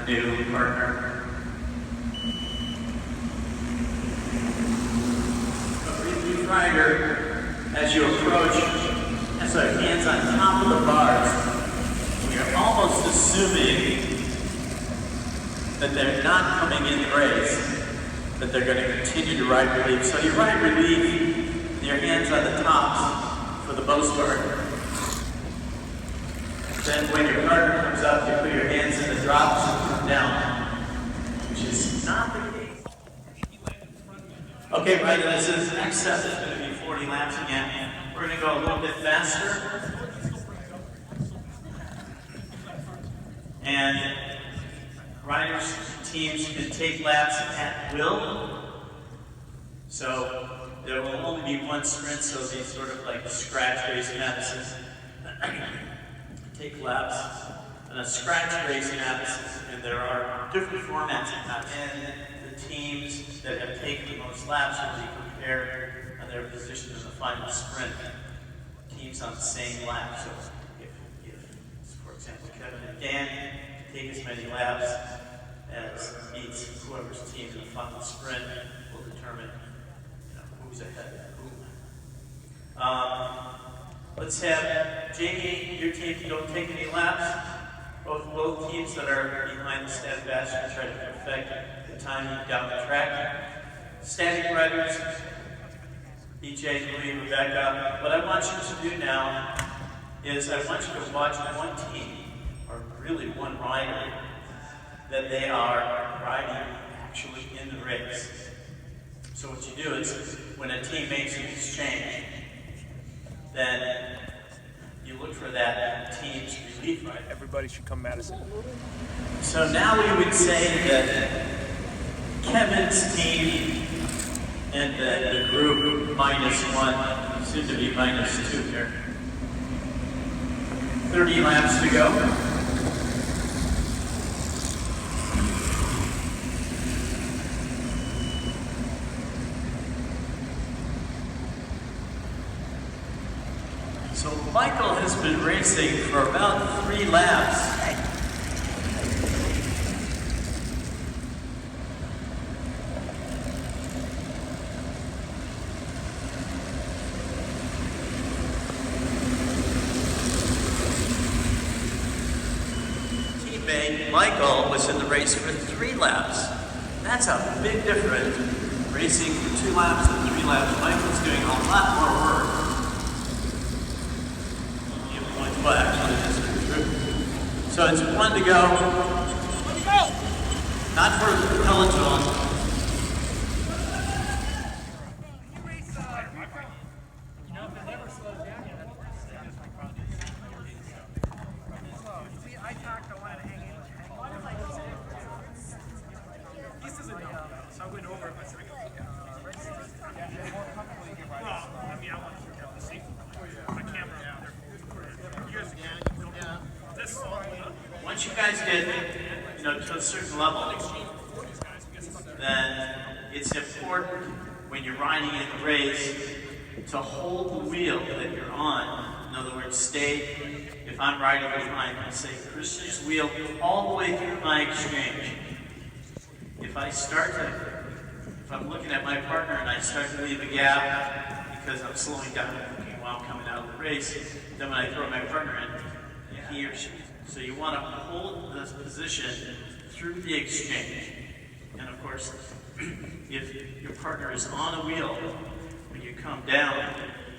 new partner. Each rider, as you approach, has their hands on top of the bars. You're almost assuming that they're not coming in the race, that they're going to continue to ride relief. So you ride relief with your hands on the tops for the most part. Then when your partner comes up, you put your hands in the drops and come down, which is not the case. Okay, right, this is next set is going to be 40 laps again. We're going to go a little bit faster. And riders, teams can take laps at will. So there will only be one sprint, so these sort of like scratch race Madison. Take laps in a scratch race Madison, and there are different formats in that. And the teams that have taken the most laps will be compared on their position in the final sprint. Teams on the same lap. So if for example, Kevin and Dan take as many laps as beats whoever's team in the final sprint will determine who's ahead of who. Let's have Jamie, your team, don't take any laps. Both teams that are behind the stat basket try to perfect the time down the track. Static riders, BJ, Louis, Rebecca. What I want you to do now is I want you to watch one team, or really one rider, that they are riding actually in the race. So what you do is, when a team makes an exchange, then you look for that team's relief rider. Everybody should come Madison. So now we would say that Kevin's team and the group -1, soon to be -2 here. 30 laps to go. So Michael has been racing for about 3 laps. Teammate Michael was in the race for 3 laps. That's a big difference. Racing for 2 laps and 3 laps. Michael's doing a lot more work. Well, actually, that's true. So it's 1 to go. Not for the peloton. Once you guys get, to a certain level, then it's important when you're riding in the race to hold the wheel that you're on. In other words, stay. If I'm riding behind, I say Christian's wheel all the way through my exchange. If I'm looking at my partner and I start to leave a gap because I'm slowing down while I'm coming out of the race, then when I throw my partner in, he or she. So you want to hold this position through the exchange. And of course, if your partner is on a wheel, when you come down,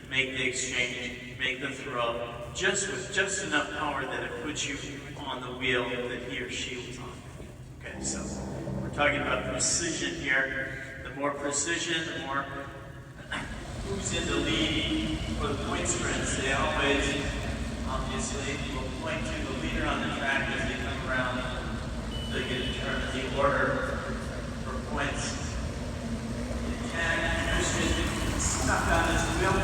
make the exchange, make the throw, with just enough power that it puts you on the wheel that he or she was on. Okay, so we're talking about precision here. The more precision, the more who's in the lead for the point sprints. They always, obviously, will point to the leader on the track as they come around. They can determine the order for points. And Christian stuck on his wheel.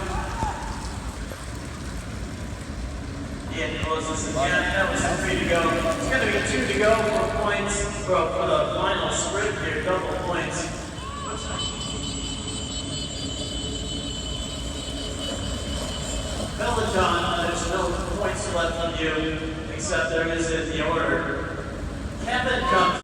And closes again. That was 3 to go. It's going to be 2 to go for points for the final sprint here. Double points. Peloton, there's no points left on you, except there is in the order.